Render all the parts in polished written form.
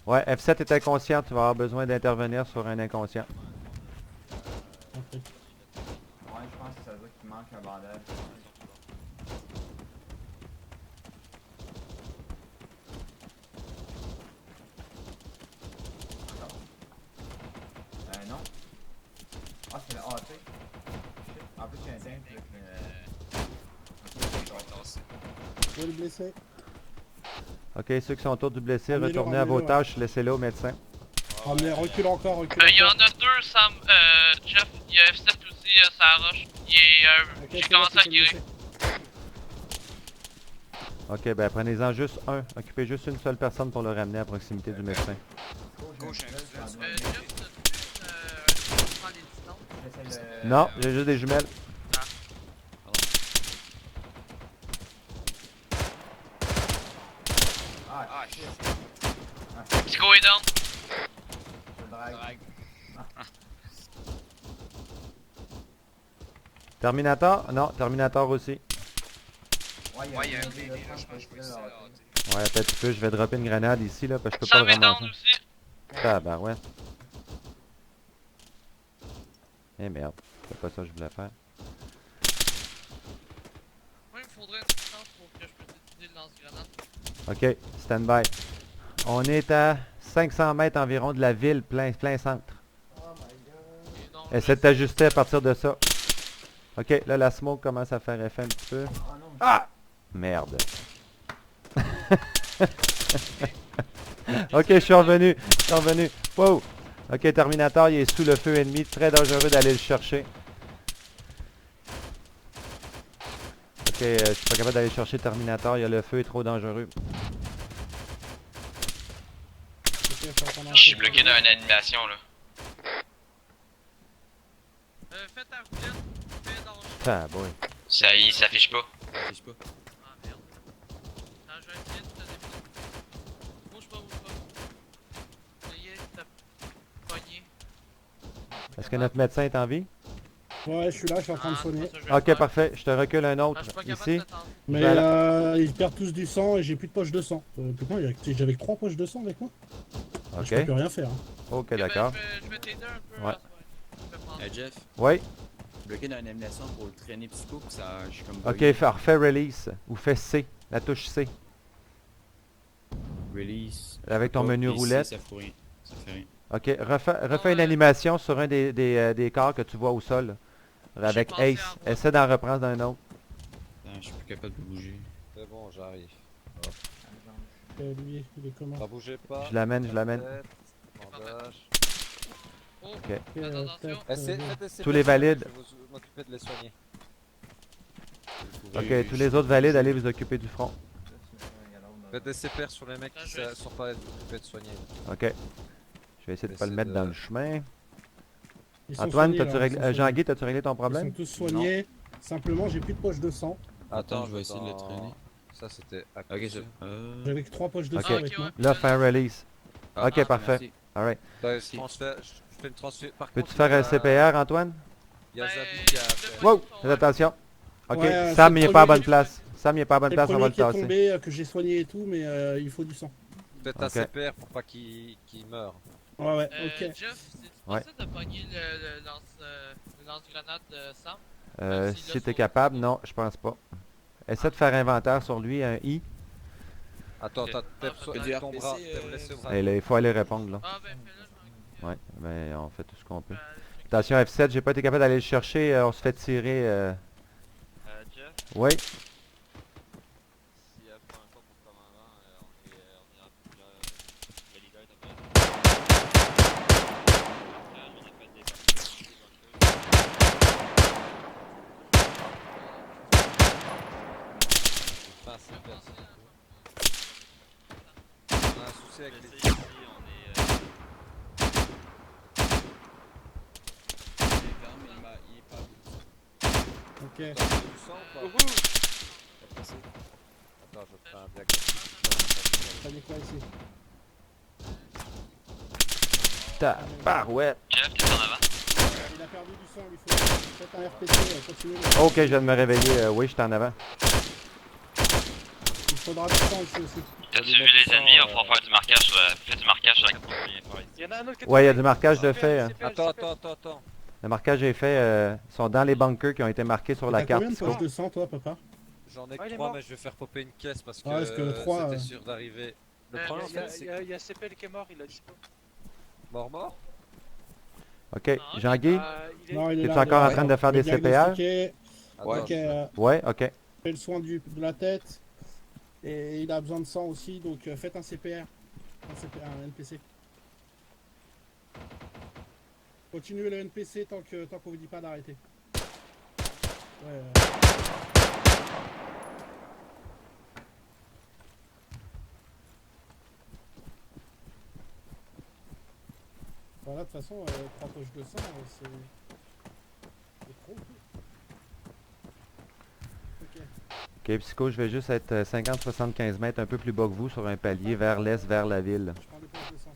Ouais, F7 est inconscient, tu vas avoir besoin d'intervenir sur un inconscient. Ok. Ouais, je pense que ça veut dire qu'il manque un bandage. Non. Ah, c'est le AT. Shit. En plus, il y a un tank avec Je vais le blesser. Ok, ceux qui sont autour du blessé, Ramenez-le, retournez à vos ramenez-le, ouais. tâches, laissez-le au médecin. Ramenez, recule encore, recule Il y en encore. a deux, Sam, Jeff. Il y a F7 aussi, ça roche. Il est, Ok, j'ai c'est bon, commencé à tu peux le guérir. blesser. Ok, ben prenez-en juste un. Occupez juste une seule personne pour le ramener à proximité du médecin. Gauche, Jeff, t'as-tu, prends les distances? Non, j'ai juste des jumelles. Ah, shit. Psycho est down. Je le drague. Terminator? Non, Terminator aussi. Ouais, il y a un dé là, je pense que c'est là. Ouais, attends un petit peu, je vais dropper une grenade ici, là, parce que je peux Sam pas est le down ramasser. aussi. Ah, ben ouais. Eh merde, c'est pas ça que je voulais faire. Moi, il me faudrait une distance pour que je puisse utiliser le lance-grenade. Ok, stand by. On est à 500 mètres environ de la ville, plein centre. Et donc, Essaie de t'ajuster à partir de ça. Ok, là la smoke commence à faire effet un petit peu. Oh non. Ah! Merde. Ok, je suis revenu. Wow! Ok, Terminator, il est sous le feu ennemi. Très dangereux d'aller le chercher. Ok, je suis pas capable d'aller chercher Terminator. Le feu est trop dangereux. Ok, faut attendre un Je suis peu. bloqué dans une animation là. fais ta roulette. Fais dans le Ah, boy. Ça y s'affiche pas. Affiche pas. Ah merde. Attends, je vais essayer de te défiler. Bouge pas. Essayez de te pogner. Est-ce que notre médecin est en vie? Ouais, je suis là, je suis en train de Ah, soigner. c'est pas ça que je vais Ok, faire. parfait. Je te recule un Ah, autre je suis pas capable ici. de t'attendre. Mais Voilà. ils perdent tous du sang et j'ai plus de poche de sang. Putain, j'avais que 3 poches de sang avec moi. Je peux Ok, plus rien faire. Hein. ok, ben, d'accord. je vais t'aider un peu. Ouais. à soir. Je vais prendre- Hey Jeff, Oui, bloqué dans une animation pour le traîner psycho, pis ça, je suis comme ok, bugué. refais release. Ou fais C, la touche C. Release. Avec ton Oh, menu ici, roulette. Ça fait rien. Ça fait rien. Ok, refais une animation sur un des corps que tu vois au sol. Avec pensé Ace. à voir. Essaie d'en reprendre d'un autre. Attends, je suis plus capable de bouger. C'est bon, j'arrive. Lui, il est comment? Ne bougez pas. Je l'amène. Tête, bandage. Oh, Ok. faites attention. Faites essayer Tous les valides. Je vais m'occuper de les soigner. Ok, tous les autres valides, allez vous occuper du front. Faites des CPR sur les mecs Ah, qui je vais- sont pas occupés de soigner. Ok. Je vais essayer de pas le Essaie mettre de- dans le chemin. Ils sont Antoine, soignés, t'as-tu là, réglé... ils sont Jean-Guy, t'as-tu réglé ton soignés. problème? Ils sont tous soignés. Simplement, j'ai plus de poche de sang. Attends, je vais essayer de le dans- traîner. Ça c'était à Ok, côté. c'est. J'avais que 3 poches de Ok. sang Ah, avec ok, moi. ouais. Là, fais un release. Ah, Ok, parfait. merci. Alright. Ben, je fais une transfert. Par Peux-tu contre, faire il y a- un CPR, Antoine? Il y a Ben, Zabi qui a fait. Wow! Fais attention. Ok, Ouais, Sam, c'est il est le pas à premier bonne place. Sam, il est pas à bonne C'est le place, on va premier le qui est tasser. tombé, que j'ai soigné et tout, mais il faut du sang. Faites un Ok. CPR pour pas qu'il meure. Ouais, ouais, Jeff, ok. c'est-tu Ouais. possible de pogner le lance-grenade de Sam? Si t'es capable, non, je pense pas. Essaie de faire inventaire sur lui, un I. Attends, Ok. attends, Ah, tève du ton RPC, bras, tève laissez au bras. Et là, il faut aller répondre, là. Ah, ben fais-le, Ouais, ben on fait tout ce qu'on peut. check. Attention, F7, j'ai pas été capable d'aller le chercher, on se fait tirer. Jeff, Oui, si pour l'instant pour le commandant, on est en plusieurs. Le leader est un peu. Après, j'en ai fait des bunkers. Fais un CPR. On a un souci avec les. Ici, on est. Il est pas. Ok. T'as du sang ou pas? Attends, je fais un diagnostic. Ça dit quoi ici? tabarouette. Jeff, t'es en avant? Il a perdu du sang, il faut faites un RPC, continuez. Ok, je viens de me réveiller, oui, j'étais en avant. Ils Faudra descendre ici aussi. T'as suivi les ennemis, il va falloir faire du marquage, fais du marquage sur la carte qu'on vient faire ici. Il y en a un autre qui est Ouais, il y a tombé. du marquage de CPL, fait. CPL, Attends, CPL. attends. Le marquage est fait. Ils sont dans les bunkers qui ont été marqués sur la T'as carte combien de Psycho. poches de sang, toi, papa? J'en ai Ah, il que est 3, mort. mais je vais faire popper une caisse parce que, Ah, parce que 3, c'était sûr d'arriver. Le problème, en fait, c'est Il y a CPL qui est mort, il a dispo. mort. Ok, Jean-Guy, Non, il est es-tu là. encore en il est train là. de faire Il est des CPR? diagnostiqué. Attends, Ok, Ouais, ok. fait le soin de la tête. Et il a besoin de sang aussi, donc faites un CPR. Un NPC. Continuez le NPC tant qu'on vous dit pas d'arrêter. Ouais. Voilà, de toute façon, 3 poches de sang, c'est trop. Ok. Ok, Psycho, je vais juste être 50-75 mètres un peu plus bas que vous sur un palier vers l'est, vers la ville. Je prends des poches de sang.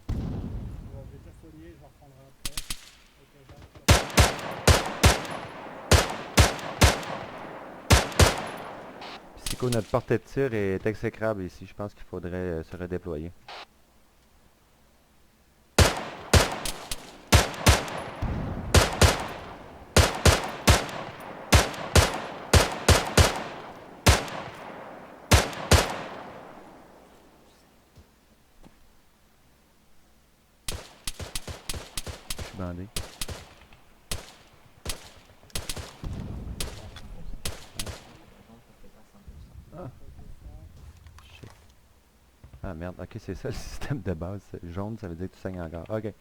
Bon, je vais déjà soigner, je vais reprendre après. Psycho, notre portée de tir est exécrable ici. Je pense qu'il faudrait se redéployer. Je suis bandé. Shit. Ah merde, ok, c'est ça le système de base. Jaune, ça veut dire que tu saignes encore. Ok.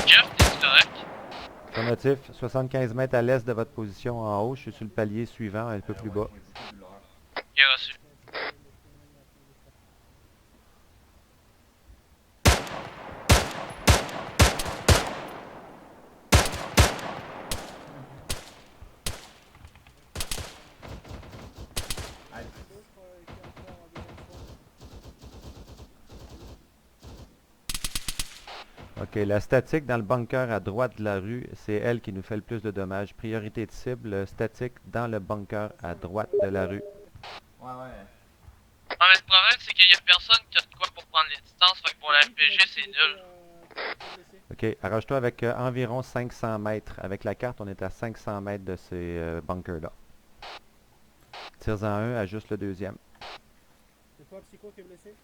Jeff, t'es correct? Affirmatif, 75 mètres à l'est de votre position en haut. Je suis sur le palier suivant, un peu plus bas. Ok, reçu. Ok, la statique dans le bunker à droite de la rue, c'est elle qui nous fait le plus de dommages. Priorité de cible, statique dans le bunker à droite de la rue. Ouais, ouais. Ah, mais le problème, c'est qu'il y a personne qui a de quoi pour prendre les distances, fait que pour la RPG, c'est nul. Ok, arrange-toi avec environ 500 mètres. Avec la carte, on est à 500 mètres de ces bunkers-là. Tire-en un, ajuste le deuxième. C'est toi, Psycho, qui est blessé?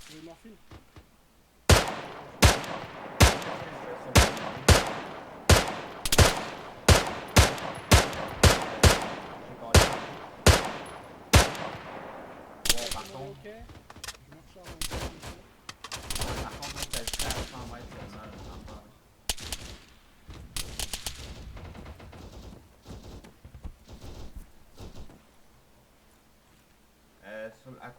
Tu veux une morphine? Bon, par contre, Ok. Je me recharge un peu. on t'a dit à 100 mètres seulement, je t'en parle. À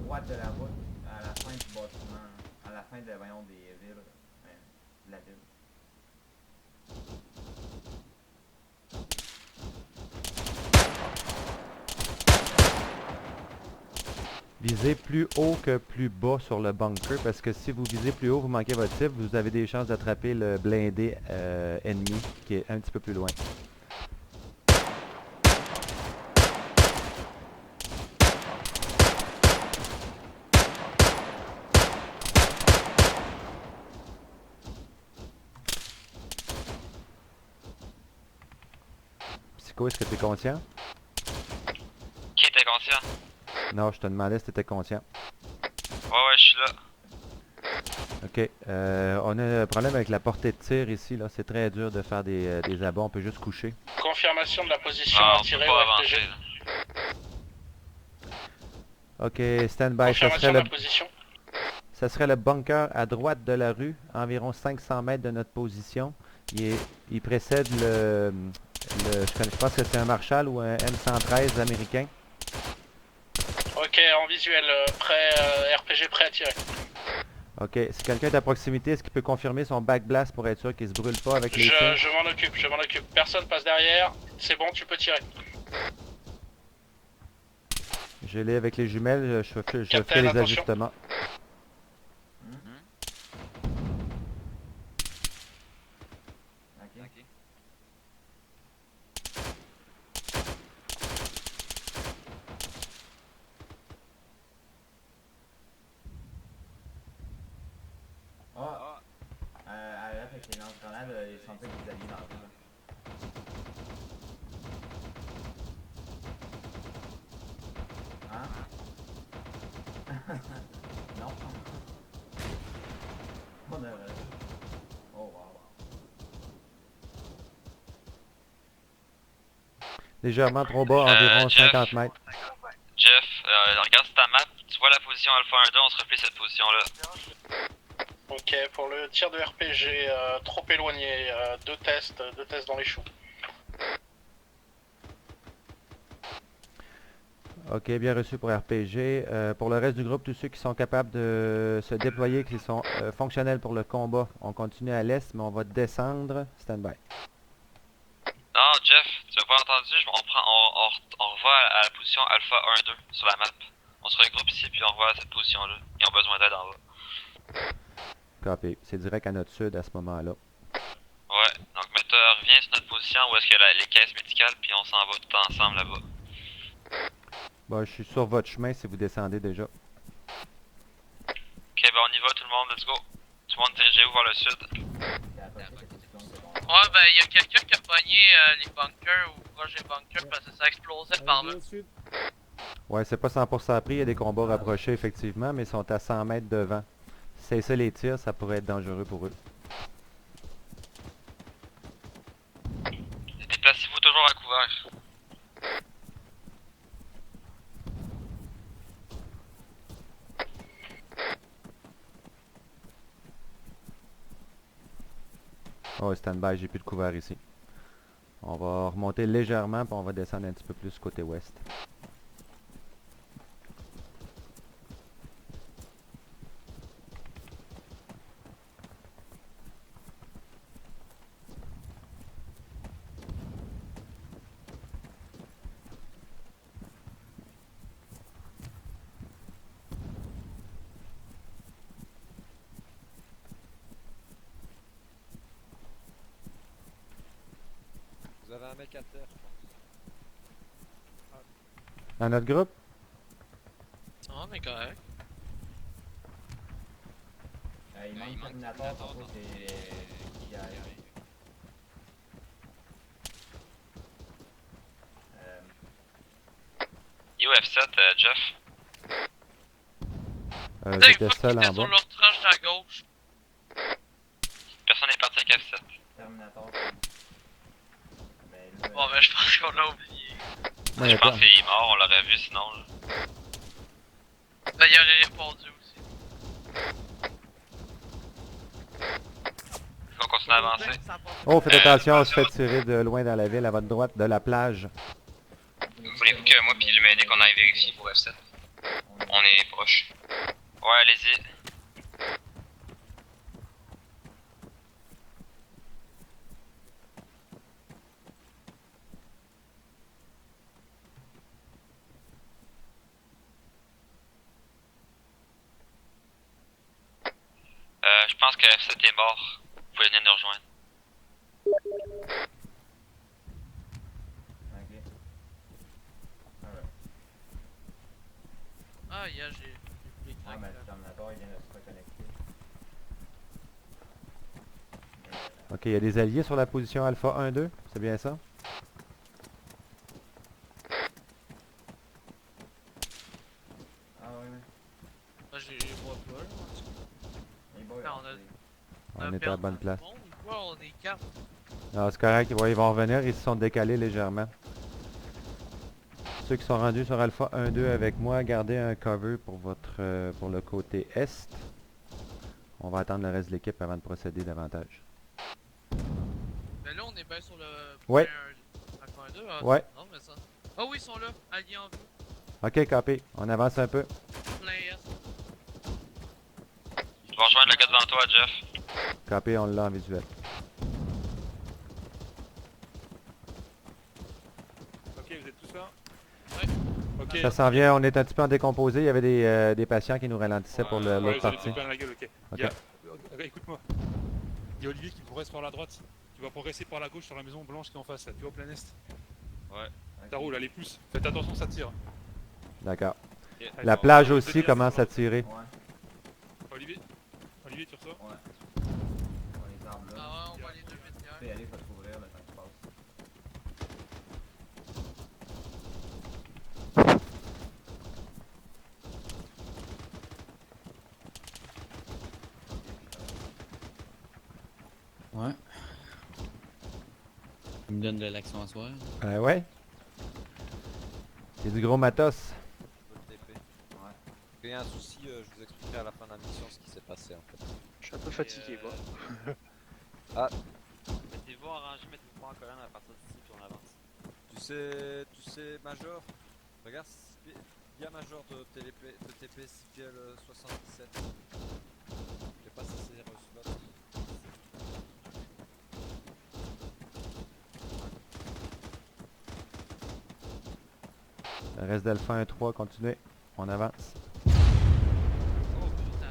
droite de la route, à la fin du bâtiment, à la fin de, voyons, des villes, de la ville. Visez plus haut que plus bas sur le bunker parce que si vous visez plus haut, vous manquez votre cible, vous avez des chances d'attraper le blindé ennemi qui est un petit peu plus loin. Psycho, est-ce que tu es conscient? Qui était conscient? Non, je te demandais si tu étais conscient. Ouais, je suis là. Ok, on a un problème avec la portée de tir ici, là. C'est très dur de faire des abats, on peut juste coucher. Confirmation de la position Ah, à on peut tirer pas au avancer, RPG. Ok, là. stand by, Confirmation de la position. ça serait le bunker à droite de la rue, environ 500 mètres de notre position. Il précède je pense que c'est un Marshall ou un M113 américain. Ok, en visuel, RPG prêt à tirer. Ok, si quelqu'un est à proximité, est-ce qu'il peut confirmer son back blast pour être sûr qu'il se brûle pas avec les tirs? Je m'en occupe. Personne passe derrière. C'est bon, tu peux tirer. Je l'ai avec les jumelles, je ferai Captain, les attention. ajustements. Ok. Ok. Ah, avec les lance-grenades, je sentais que vous alliez dans la rue, là. Hein? Non. On a... Oh wow. Légèrement trop bas, environ Jeff. 50 mètres. Jeff, regarde sur ta map, tu vois la position Alpha 1-2, on se replie cette position-là. Ok, pour le tir de RPG, trop éloigné. Deux tests dans les choux. Ok, bien reçu pour RPG. Pour le reste du groupe, tous ceux qui sont capables de se déployer, qui sont fonctionnels pour le combat, on continue à l'est, mais on va descendre. Stand by. Non, Jeff, tu n'as pas entendu, on revoit à la position Alpha 1-2 sur la map. On se regroupe ici, puis on revoit à cette position-là. Ils ont besoin d'aide en bas. Copy. C'est direct à notre sud à ce moment-là. Ouais, donc reviens sur notre position où est-ce qu'il y a les caisses médicales, puis on s'en va tout ensemble là-bas. Bon, je suis sur votre chemin si vous descendez déjà. Ok, ben on y va tout le monde, let's go. Tout le monde dirigez-vous vers le sud. C'est à peu près cette position, c'est bon. Ouais, ben, il y a quelqu'un qui a pogné les bunkers ou proche des bunkers parce que ça explosait par là. Au sud. Ouais, c'est pas 100% pris, il y a des combats rapprochés effectivement, mais ils sont à 100 mètres devant. Si c'est ça les tirs, ça pourrait être dangereux pour eux. Déplacez-vous toujours à couvert. Oh, stand-by, j'ai plus de couvert ici. On va remonter légèrement, puis on va descendre un petit peu plus côté ouest. Vous avez un mec à terre, je pense. Dans notre groupe? Ah, mais correct. Il manque Terminator, tantôt c'est... qui arrive. UF7, Jeff. J'étais seul en sur bas. leur tranche à gauche. Personne n'est parti avec F7. Terminator. Mais là, Bon, ben, je pense qu'on l'a oublié. Ouais, Je pense attends. qu'il est mort, on l'aurait vu sinon. Là. Ben, il aurait répondu aussi. On continue à avancer. Oh, faites attention, on se fait tirer de loin dans la ville, à votre droite, de la plage. Voulez-vous que moi puis le médic qu'on aille vérifier pour F7? On est proche. Ouais, allez-y. Je pense que F7 est mort. Vous pouvez venir nous rejoindre. Ok. Alright. Ah, hier, j'ai voulu Ah, ben, le Terminator, il vient de se reconnecter. Ok, il y a des alliés sur la position Alpha 1-2, c'est bien ça? là, en dessous. Les boys, Non, on On a est à la perdu bonne tout place. le monde, ou quoi? On est 4. Ah, c'est correct, ouais, ils vont revenir, ils se sont décalés légèrement. Ceux qui sont rendus sur Alpha 1-2 avec moi, gardez un cover pour pour le côté est. On va attendre le reste de l'équipe avant de procéder davantage. Mais là, on est bien sur le Ouais. Alpha 1-2. Ah, Ouais. non, mais ça. Ah oui, ils sont là, alliés en vue. Ok, copy. On avance un peu. Plein S. Tu vas rejoindre le gars devant toi, Jeff. Copy, on l'a en visuel. Ok, vous êtes tous là? Ouais. Ok. Ça s'en vient, on est un petit peu en décomposé. Il y avait des patients qui nous ralentissaient pour l'autre Ouais, j'allais partie. te faire la gueule, ok. Ok. Écoute-moi. Il y a Olivier qui progresse par la droite. Tu vas progresser par la gauche sur la maison blanche qui est en face, là. Tu vois, au plein est. Ouais. Ça roule, allez, plus. Faites attention, ça tire. D'accord. Ok. Allez, La on- plage on aussi dévie commence à sur tirer. Ouais, Olivier, tu reçois? ouais. On les arbres là. Ah ouais, on va les deux vite Tu peux y aller, faut te couvrir le temps que tu passes. Ouais. Il me donne de l'action à soir. Ouais. C'est du gros matos. Je veux le TP. Ouais. Il y a un souci, je vous expliquerai à la fin de la mission ce qui s'est passé en fait. Je suis un peu fatigué, moi. Mettez-vous en rangée, mettez-vous pas en colonne à partir d'ici, puis on avance. Tu sais, Major, regarde, il y a Major de TP Civiel 77. Je sais pas si c'est reçu là. Le reste d'Alpha 1-3, continuez. On avance. Oh putain.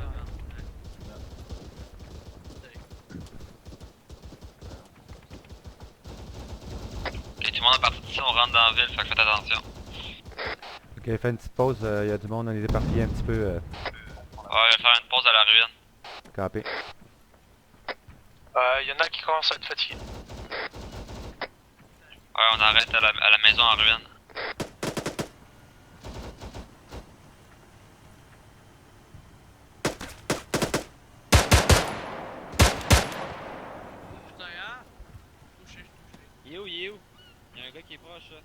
Ok, tout le monde est parti d'ici, on rentre dans la ville, fait que faites attention. Ok, fais une petite pause. Il y a du monde, on est éparpillé un petit peu. Ouais, je vais faire une pause à la ruine. Copy. Il y en a qui commencent à être fatigués. Ouais, on arrête à la maison en ruine. Putain, hein? Touché. Il est où? Il y a un gars qui est proche là.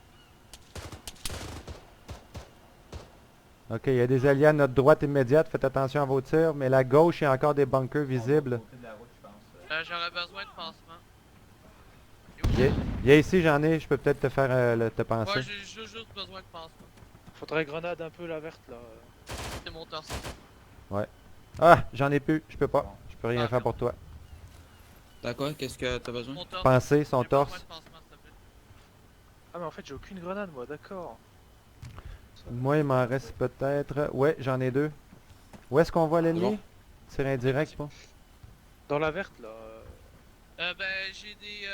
Ok, il y a des alliés à notre droite immédiate. Faites attention à vos tirs. Mais la gauche, il y a encore des bunkers visibles. Côté de la route, je pense. J'aurais besoin de pansement. Viens ici, j'en ai. Je peux peut-être te faire te Ouais, penser. j'ai juste besoin de pansement. Faudrait grenade un peu la verte là. C'est mon torse. Ah, j'en ai plus. Je peux pas. Je peux rien Ah, faire pour toi. T'as quoi? Qu'est-ce que t'as besoin? Mon torse. Penser son J'ai besoin torse. de pansement, s'il te plaît. Ah mais en fait j'ai aucune grenade moi, d'accord. Moi, il m'en reste peut-être... Ouais, j'en ai deux. Où est-ce qu'on voit l'ennemi? Tir indirect, pas? Dans la verte là. Ben, j'ai des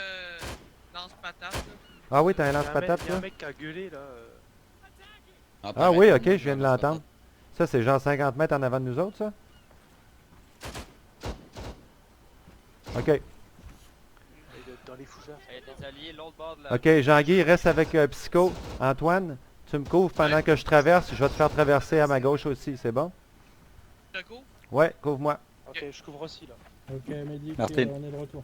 lance-patates, là. Ah oui, t'as un Il y a lance-patate, un là? mec qui a gueulé là. Ah oui, ok, je viens de l'entendre. Ça, c'est genre 50 mètres en avant de nous autres, ça? Ok. Il doit être dans les fougères. Hey, des alliés, l'autre bord de la. Ok, Jean-Guy, reste avec Psycho. Antoine, tu me couvres pendant que je traverse. Je vais te faire traverser à ma gauche aussi, c'est bon? Je te couvre? Ouais, couvre-moi. Ok, je couvre aussi là. Ok, Medic, Martin. on est de retour.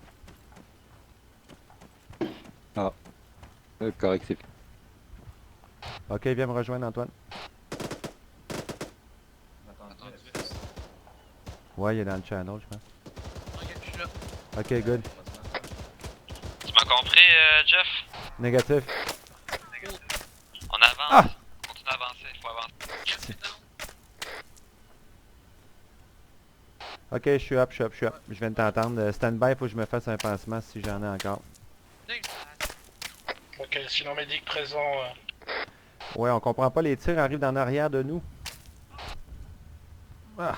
Correct, c'est Ok, viens me rejoindre, Antoine. Attends, Ouais, il est dans le channel, je pense. Ok, je suis là. Ok, good. Tu m'as compris, Jeff? Négatif. On avance. Ah! On continue à avancer, faut avancer. Yes, down. Ok, je suis up. Je viens de t'entendre. Stand-by, faut que je me fasse un pansement si j'en ai encore. Thanks, man. Ok, sinon médic présent. Ouais, on comprend pas, les tirs arrivent d'en arrière de nous. Ah.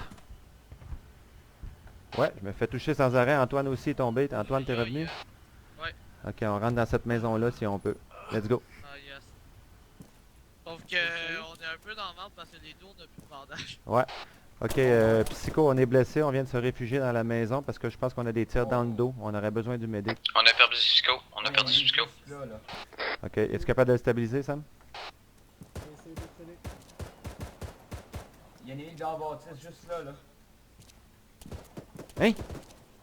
Ouais, je me fais toucher sans arrêt. Antoine aussi est tombé. Antoine, t'es revenu? Ouais. Ok, on rentre dans cette maison-là si on peut. Let's go. Ah, yes. Sauf que, on est un peu dans le ventre parce que les dos, on a plus de bandage. Ouais. Ok, Psycho, on est blessé. On vient de se réfugier dans la maison parce que je pense qu'on a des tirs dans le dos. On aurait besoin du médic. On a perdu Cisco. On a perdu Cisco. Là, là. Ok, es-tu capable de le stabiliser, Sam? Essayez de traîner. Il y a une ligne de la bâtisse juste là, là. Hein?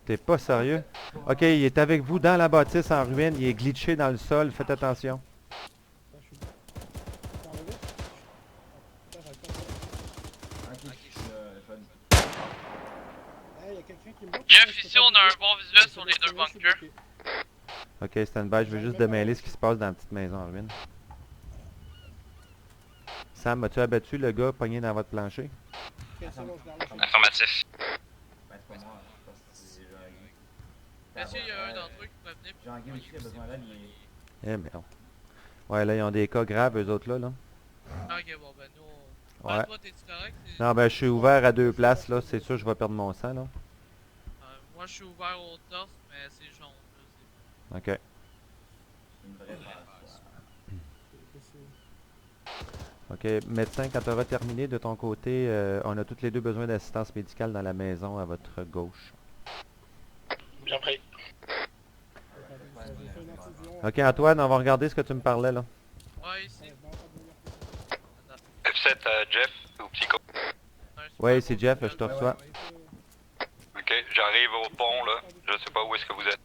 T'es pas sérieux? Ok, il est avec vous dans la bâtisse en ruine. Il est glitché dans le sol. Faites attention. Là, je suis bien. T'es enlevé? Putain, j'arrive pas à Ok, je vais... Eh, y'a quelqu'un qui me bloque. Jeff, Je peux ici, pas on a bouger. un bon visuel J'essaie sur de les deux freiner, je suis bunkers. bloqué. Ok, stand-by. Je veux juste démêler ce qui se passe dans la petite maison en ruine. Sam, as-tu abattu le gars pogné dans votre plancher? Ok, c'est bon, je l'ai relâché. Affirmatif. Ben, c'est pas moi, je pense que c'est Jean-Guy. Monsieur, il y a un d'entre eux qui pourrait venir. Jean-Guy aussi a besoin d'aide, il est... Eh merde. Ouais, là, ils ont des cas graves, eux autres, là. Ok, bon, ben, nous, on... Ouais. Ben, toi, t'es-tu correct? Non, ben, je suis ouvert à 2 places, là. C'est sûr, je vais perdre mon sang, là. Moi, je suis ouvert au torse, mais c'est jaune, là. Ok. une vraie passe. Ok, médecin, quand tu auras terminé de ton côté, on a toutes les deux besoin d'assistance médicale dans la maison à votre gauche. Bien pris. Ok, Antoine, on va regarder ce que tu me parlais, là. Ouais, ici. F7 Jeff ou Psycho. Ouais, c'est Jeff, je te reçois. Ok, j'arrive au pont là. Je sais pas où est-ce que vous êtes.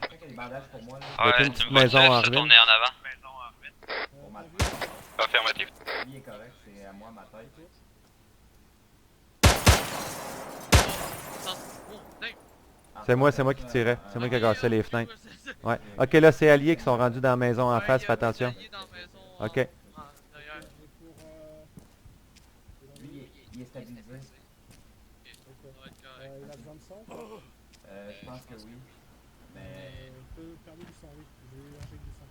Quelqu'un qui a des bandages pour moi, là. Il y a Ouais, une tu petite me vois maison en se ruine. tourner en avant. Pour ma Affirmatif. Lui est correct, c'est à moi ma tête. C'est moi qui tirais. C'est moi qui ai cassé les fenêtres. Ouais. Ok, là, c'est alliés qui sont rendus dans la maison en face, fais attention. Ok. Lui, il est stabilisé. Il a besoin de sang? Je pense que oui. Mais On peut perdu du sang, oui. J'ai eu un jet du sang.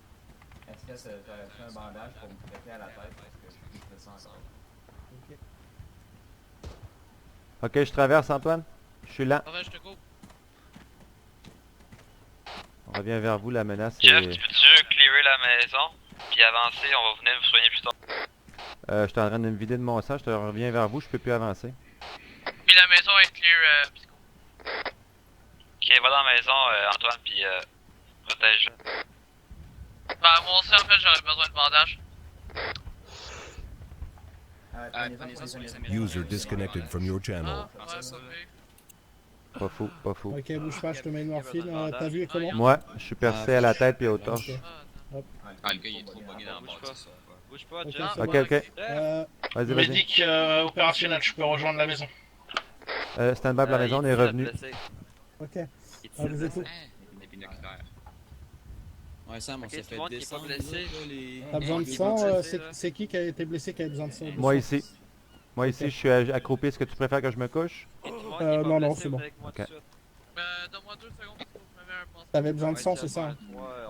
est-ce que tu as fait un bandage pour me traiter à la tête parce que je fais ça encore. Ok. Ok, je traverse, Antoine. Je suis là. Parfait, je te coupe. On revient vers vous, la menace Jeff, est... tu peux-tu clearer la maison puis avancer? On va venir vous soigner plus tard. je suis en train de me vider de mon sang, je te reviens vers vous, je peux plus avancer. Puis la maison est clear, Psycho. Ok, va dans la maison, Antoine, puis protège. Ben, moi aussi, en fait, j'aurais besoin de bandage. User disconnected from your channel. Ah, ouais, ça fait. Pas fou, pas fou. Ok, bouge pas, je te mets une morphine. T'as vu comment? Moi, je suis percé à la tête puis au torse. Hop. Ah, le gars, il est trop bugué dans la bâtisse. Bouge pas, Ok, Jeff. c'est Ok, bon. ok. Vas-y, vas-y. Médic opérationnel, je peux rejoindre la maison. Stand-by pour la maison, on est revenu. Ok. Vous êtes où? Les binoculaires. Ouais, Sam, on Ok, s'est tout le fait monde qui est pas descendre. blessé. là, les- T'as besoin de les sang? bâtisses. C'est qui a été blessé qui a besoin de sang? Moi ici. Moi ici, je suis accroupi. Est-ce que tu préfères que je me couche? Ok, tout le monde qui est pas non, blessé, c'est bon. venez avec moi tout de suite. Donne-moi 2 secondes, Psycho, je me mets un pansement. T'avais besoin de Ouais, sang, Jeff, c'est ça? ouais,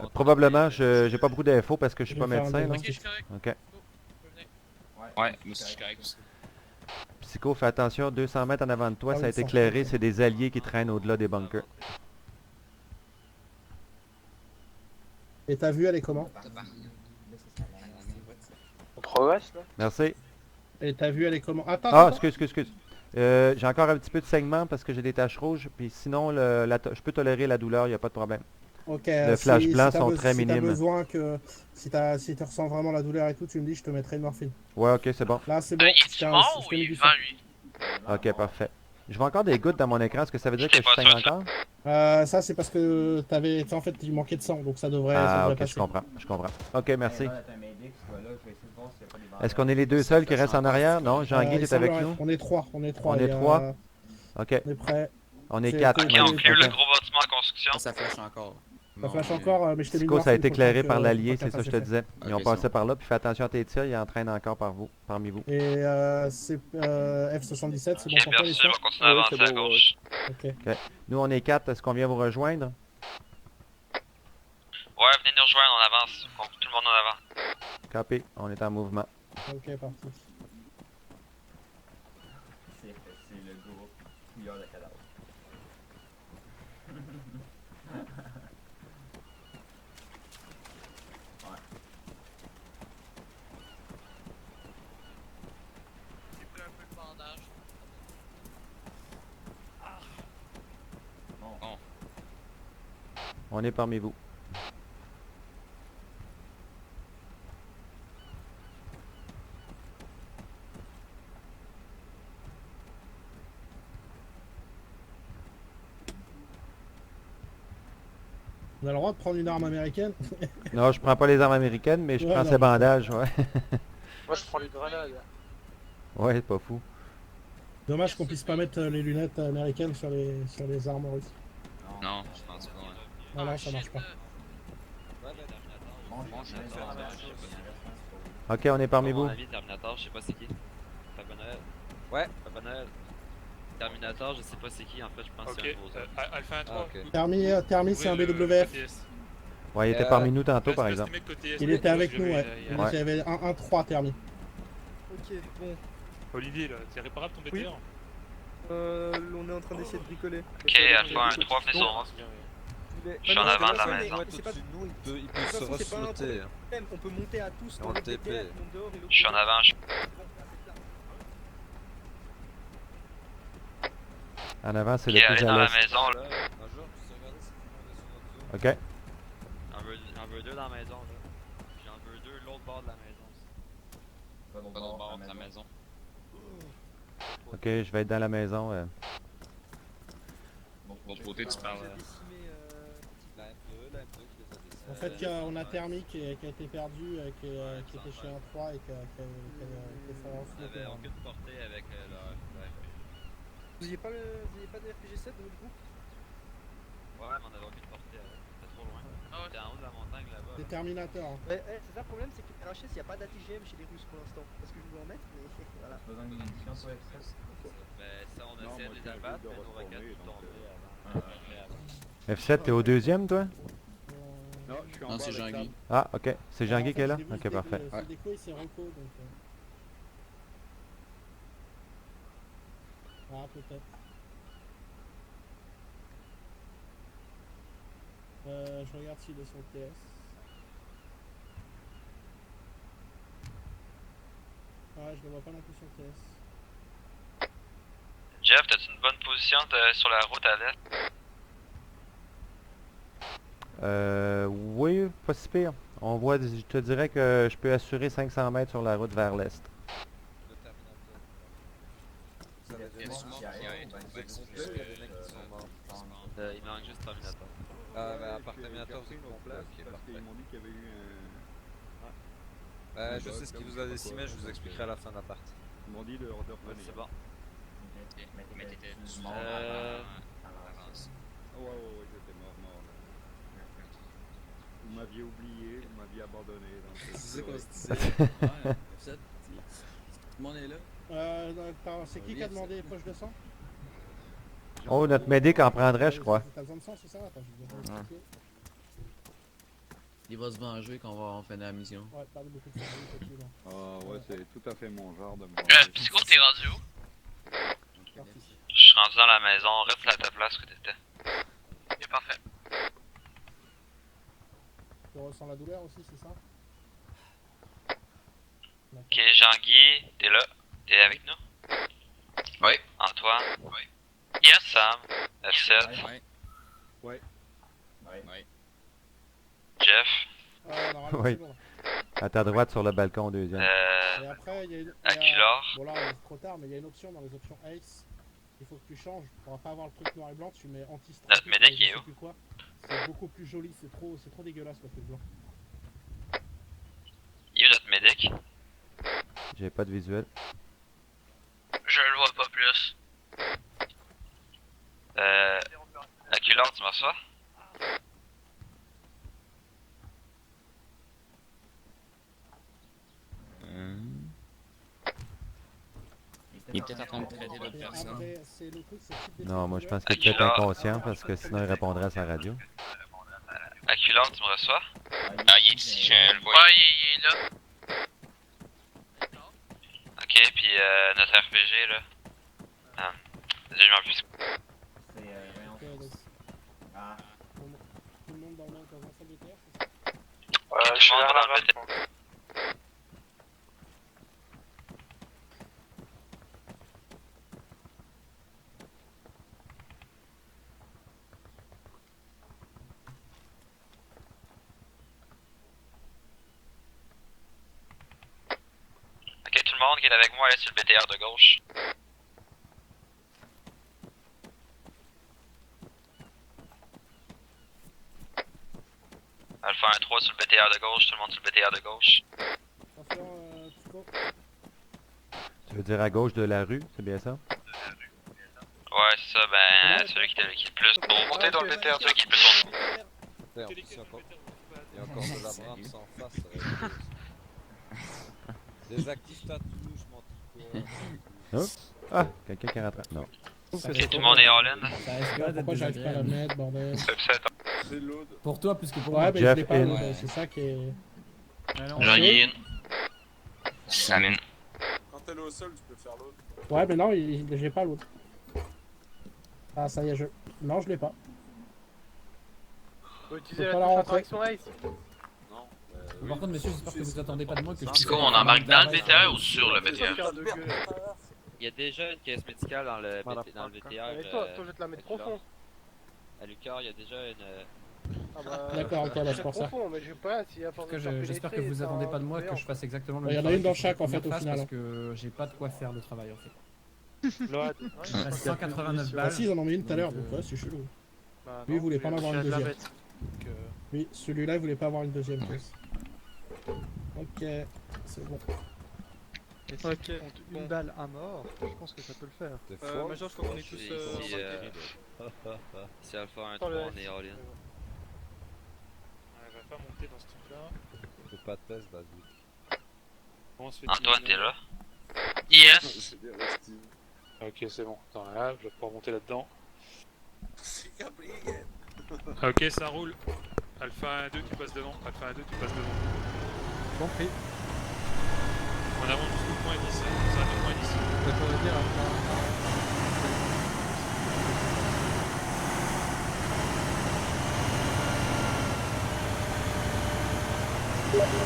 on Probablement, j'ai pas beaucoup d'infos parce que je suis Je pas vais faire un médecin, là. Ok, je suis correct. Ok. Go, tu peux venir. Ouais, moi aussi, je suis correct aussi. Psycho, fais attention, 200 mètres en avant de toi, Ah ça a oui, été ça. éclairé, c'est des alliés qui traînent au-delà des bunkers. Et ta vue, elle est comment? On progresse là? Merci. Et ta vue, elle est comment? Attends, Ah, attends. excuse. J'ai encore un petit peu de saignement parce que j'ai des taches rouges, puis sinon, je peux tolérer la douleur, il n'y a pas de problème. Ok, Les flashs blancs t'as sont très si t'as minimes. besoin que... Si tu ressens vraiment la douleur et tout, tu me dis, je te mettrai une morphine. Ouais, ok, c'est bon. Là, c'est bon. Il je est t'ai- mort je ou t'ai mis il du est sang. vivant, lui? Ok, parfait. Je vois encore des gouttes dans mon écran, est-ce que ça veut dire que je saigne encore? Ça, c'est parce que en fait, il manquait de sang, donc ça devrait Ah, ok, passer. je comprends. Ok, merci. Là, t'as un médic, tu vas là, je vais essayer de voir s'il n'y a pas des bandages. Est-ce qu'on est les deux seuls qui restent en arrière? Non, Jean-Guy, Il t'es avec semblerait. nous? On est trois. On est Il y a- trois? Ok, On est prêt. on est C'est- 4. Ok, Ok, on clear le gros bâtiment en construction. Ça flash encore. Ça flash encore, mais je t'ai mis une Psycho, ça a morphine été pour éclairé que- par pour l'allié, qu'un c'est ça que je te passe disais. Ils ont Ok, passé c'est par là, puis fais attention à tes tirs, ils entraînent encore parmi vous. Et c'est F77, c'est bon Ok, pour toi, les merci, on tirs? va continuer à Ouais, avancer c'est à bon, gauche. Ok. Nous, on est 4, est-ce qu'on vient vous rejoindre? Ouais, venez nous rejoindre, on avance. Tout le monde en avant. Copy, on est en mouvement. Ok, parti. C'est le groupe fouilleur de cadavres. J'ai pris un peu de bandage. On est parmi vous. On a le droit de prendre une arme américaine? Non, je prends pas les armes américaines, mais je Ouais, prends non, ces bandages, ouais. Moi je prends les grenades. Ouais, c'est pas fou. Dommage qu'on puisse pas mettre les lunettes américaines sur les armes russes. Non, je pense pas. Ouais. Ah non, ça marche pas. Ok, on est parmi Mon vous. ami Terminator, je sais pas c'est qui. Papa Noël. Ouais. Papa Noël. Terminator, je sais pas c'est qui en fait, je pense que Ok, c'est un de vos autres. Alpha 1-3. Ah, ok. Termi, c'est un BWF. Ouais, il était parmi nous tantôt, par exemple. Il était avec nous, ouais. Il Ouais. y avait un 1-3 Termi. Ok, bon. Olivier, là, c'est réparable ton BTR? On est en train d'essayer de bricoler. Ok, Alpha 1-3, venez sur moi. Je suis en avant de la maison. Sinon, il peut se reflotter. On peut monter à tous Dans le TP. Je suis en avant. En avant, c'est Ok, le allez plus dans à la l'est. maison là. Major, tu sais regarder si on est sur notre zone. Ok. J'en veux deux dans la maison là. J'en veux deux l'autre bord de la maison aussi. Pas Pas d'autre bord de la maison. Ok, je vais être dans la maison. L'autre côté, tu parles. La M2, la M2 qui les a décimés. En fait, on a Termi qui a été perdu, qui était chez un 3 et qui a fait On avait aucune portée avec leur RPG. Vous n'avez pas de RPG-7 dans votre groupe? Ouais, mais on avait aucune portée. C'était trop loin. C'était en haut de la montagne là-bas. C'est Terminator. Hein. Ouais, c'est ça le problème, c'est que RHS, il n'y a pas d'ATGM chez les Russes pour l'instant. Parce que je voulais en mettre, mais voilà. Besoin d'une édition sur Express. Mais ça, on essayait de les abattre, mais nos roquettes sont tombées avant. F7, t'es au deuxième, toi? Non, je suis en Non, bas c'est avec Jean-Guy. Ah, ok. C'est En Jean-Guy fait, qui est là? je l'ai vu, Ok, ce parfait. Ce déco, c'est Rocco, donc... Ah, peut-être. Je regarde s'il est sur le TS. Ouais, je le vois pas non plus sur le TS. Jeff, t'as-tu une bonne position sur la route à l'est? Oui, pas si pire. On voit, je te dirais que je peux assurer 500 mètres sur la route vers l'est. Le Terminator. Vous avez Il y a des du morts? monde qui a été trouvé Il y a des mecs qui sont morts. Il manque juste Terminator. Ah, bah, à part Terminator, vous êtes complet. Ok, parfait. qu'il y avait eu Je sais ce qui vous a décimé, je vous expliquerai à la fin de la partie. Ils m'ont dit de revenir. C'est bon. Mais t'étais du mort monde Euh, avance. Ouais, j'étais mort. Vous m'aviez oublié, vous m'aviez abandonné. C'est ça qu'on se disait. Ouais, ça, tout le monde est là. C'est qui a demandé poche de sang? Oh, notre médic en prendrait, je crois. T'as besoin de sang, c'est ça? Attends, je vais vérifier. Il va se venger quand on va finir la mission. Ouais, parle beaucoup de sang, effectivement. Ah ouais, c'est tout à fait mon genre de me Psycho, t'es rendu où? Je suis rendu dans la maison, reste à ta place que t'étais. Ok, parfait. Tu ressens la douleur aussi, c'est ça? Ok, Jean-Guy, t'es là? T'es avec nous? Oui. Antoine? Oui. Yes. Sam? F7? Ouais. Ouais. Ouais. Jeff? Normalement, Oui. c'est bon. À ta droite sur le balcon au deuxième. Et après, il y a une... Aculor? Bon là, c'est trop tard, mais il y a une option dans les options Ace. Il faut que tu changes. Tu pourras pas avoir le truc noir et blanc, tu mets anti-stress. Notre médic est où? C'est beaucoup plus joli, c'est trop dégueulasse le truc blanc. Il est où notre médic? J'ai pas de visuel. Je le vois pas plus. Aculor, tu m'en reçois? Il est peut-être en train de traiter d'autres Et personnes. après, c'est le truc, c'est le type Non, moi je pense qu'il est Aculor. peut-être inconscient parce que sinon il répondrait à sa radio. Aculor, tu me reçois? Ah, il est ici, je le vois. Ouais, il est là. Ok, puis notre RPG là. Ah, déjà je m'en plus. C'est, voyons. Ah. Tout le monde dans un salle de terre, c'est ça? Ok, tout le monde va dans le BT. Ok, tout le monde qui est avec moi, allez sur le BTR de gauche. 3 sur le BTR de gauche, tout le monde sur le BTR de gauche. Attention, Tico. Tu veux dire à gauche de la rue, c'est bien ça? Ouais, c'est ça, ben, celui qui est le plus. Bon, montez dans le BTR, celui qui est le plus sur nous. En plus, il y a encore de la brance en face. Ça aurait été- Désactive ta touche, mon Tico. Oh. Ah, quelqu'un qui rentre. Non. Ok, tout le monde est all-in. Pourquoi j'arrive pas à la mettre, bordel? C'est load. Pour toi plus que pour Ouais, moi. mais Jeff je l'ai pas, in. l'autre, c'est ça qui est... J'en Amine. Quand elle est au sol, tu peux faire l'autre. Ouais, mais non, j'ai pas l'autre. Ah, ça y est, je... Non, je l'ai pas. Faut Je utiliser peux la pas la touche rentrer. interaction Ace. Non. Par contre, messieurs, j'espère que vous attendez pas de moi que je Du coup, on embarque dans le BTR ou sur le BTR? Il y a déjà une caisse médicale dans le BTR. Mais toi, je vais te la mettre profond. À Lucar, il y a déjà une. Ah bah, D'accord, ok, là, c'est pour ça. profond, mais je sais pas si à force de faire J'espère que pénétrer, vous ça attendez pas de va moi que faire. je fasse exactement le Il y même en a une dans travail que chaque, je en fait, fais au final. Parce que j'ai pas de quoi faire le travail en fait. Load. Il me reste 189 Bah balles. si, ils en ont mis une tout à l'heure, donc ouais, c'est chelou. Bah, Lui, il non, voulait pas en avoir je une viens de la deuxième. mettre. Donc, Oui, celui-là, il voulait pas avoir une deuxième pièce. Ok, c'est bon. Et si tu comptes une balle à mort, je pense que ça peut le faire. Major, je crois qu'on est tous. C'est Alpha 1, Attends, 3, le on est all in. Elle va pas monter dans ce truc-là. Fais pas de test, vas-y. Comment on se fait Antoine, t'es là? Yes! Ok, c'est bon. Attends, là, je vais pouvoir monter là-dedans. Ok, ça roule. Alpha 1-2, tu passes devant. Alpha 1-2, tu passes devant. Compris. On avance jusqu'au point 10. Ça va au point 10. Ça pourrait dire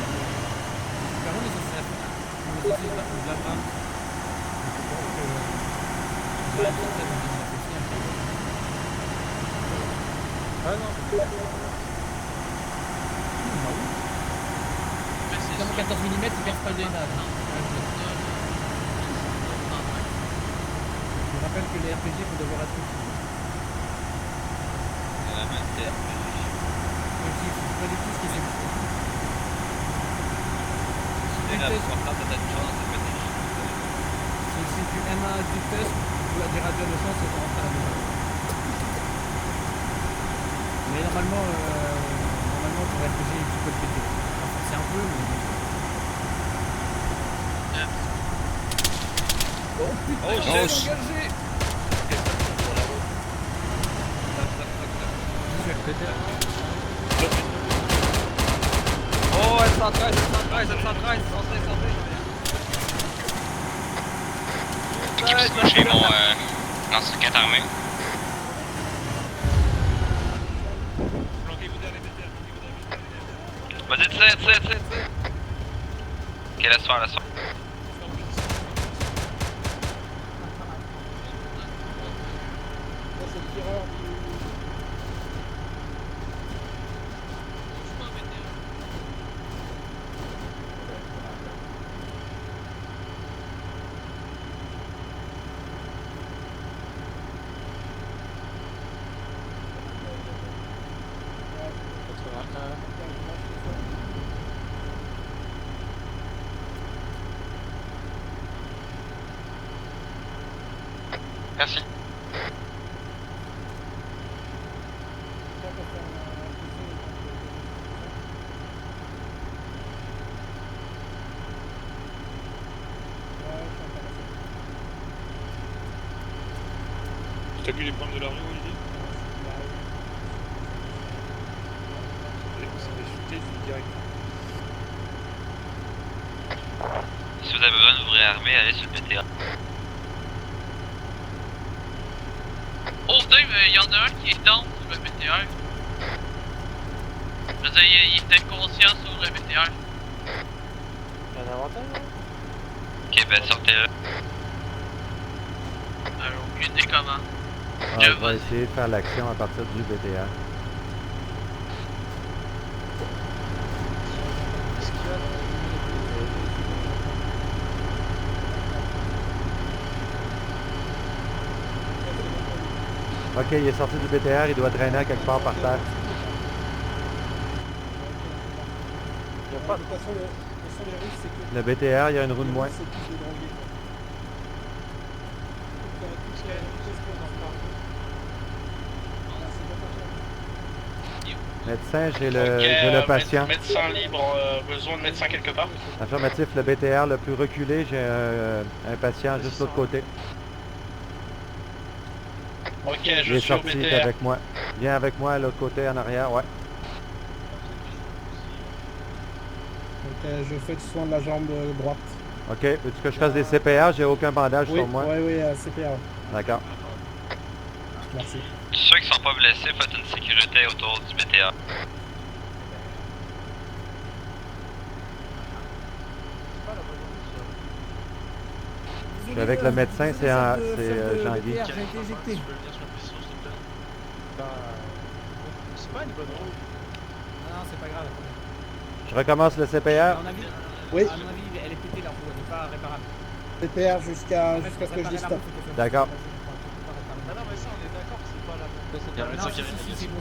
Par contre, on est censé la brame. Ah non. Comme 14 mm, il perce pas le drainage. Je rappelle que les RPG vont devoir être utilisés. Il y a la même tête. Je sais pas du tout ce qui s'est passé. Et là, sur la tête, t'as une chance de mettre Si tu M1 du test, tu as des radios de chance et tu rentres à la maison. Mais normalement, pour RPG, tu peux le péter. Enfin, c'est un peu, mais... Oh putain, Oh, j'ai shit. engagé. Oh, elle s'entraîne, santé. Qui peut se toucher mon lance-roquette armé? Planquez-vous derrière les BTR. Vas-y, tire. Ok, laisse faire. Ça, c'est le tireur du... Merci. T'as vu les problèmes de la rue, Olivier? Ça va chuter direct. Si vous avez besoin de vous réarmer, allez sur le BTR. Oh, Dave, il y en a un qui est down sur le BTR. Je veux dire, il était conscient sur le BTR. Un avantage, Ok, ben sortez-le. Alors, aucune idée comment. Ah, on va essayer de faire l'action à partir du BTR. Ok, il est sorti du BTR, il doit traîner à quelque part par terre. De toute façon, les Russes, c'est que... Le BTR, il y a une roue de moins. C'est plus des drogués, quoi. Médecin, j'ai le patient. Médecin libre, besoin de médecin quelque part. Affirmatif, le BTR le plus reculé, j'ai un patient juste de l'autre côté. Ok, Il je est suis au sorti BTR. avec moi. Viens avec moi à l'autre côté, en arrière, ouais. Ok, je fais le soin de la jambe droite. Ok, veux-tu que je fasse des CPR? J'ai aucun bandage Oui, sur moi. oui, CPR. D'accord. Merci. Ceux qui sont pas blessés, faites une sécurité autour du BTA. Je suis avec le médecin, c'est Jean-Guy. J'ai été éjecté. C'est pas une bonne route. Non, c'est pas grave. Je recommence le CPR. À mon avis, Oui. à mon avis, elle est pétée la roue, elle n'est pas réparable. CPR jusqu'à ce que je dise stop. D'accord. Ah non, mais ça, on est d'accord, c'est pas la bonne. Non, si, c'est bon,